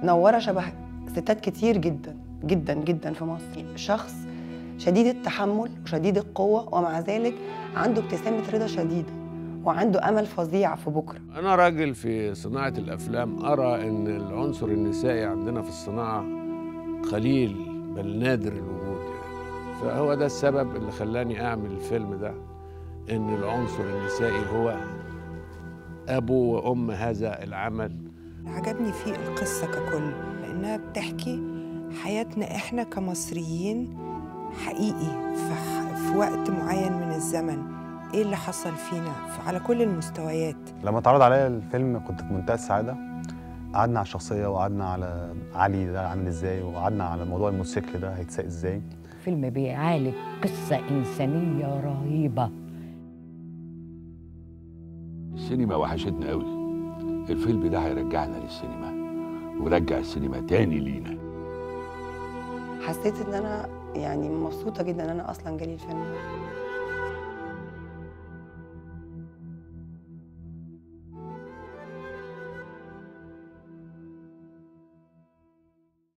نوره شبه ستات كتير جدا جدا جدا في مصر. شخص شديد التحمل وشديد القوه، ومع ذلك عنده ابتسامه رضا شديده وعنده امل فظيع في بكره. انا راجل في صناعه الافلام ارى ان العنصر النسائي عندنا في الصناعه قليل بل نادر الوجود يعني. فهو ده السبب اللي خلاني اعمل الفيلم ده، ان العنصر النسائي هو ابو وام هذا العمل. عجبني فيه القصة ككل، لأنها بتحكي حياتنا إحنا كمصريين حقيقي في وقت معين من الزمن، إيه اللي حصل فينا على كل المستويات. لما اتعرض عليا الفيلم كنت في منتهى السعادة. قعدنا على الشخصية وقعدنا على علي ده عامل إزاي، وقعدنا على موضوع الموتوسيكل ده هيتساق إزاي. فيلم بيعالج قصة إنسانية رهيبة. السينما وحشتنا قوي. الفيلم ده هيرجعنا للسينما ورجع السينما تاني لينا. حسيت ان انا يعني مبسوطه جدا ان انا اصلا جالي الفيلم ده.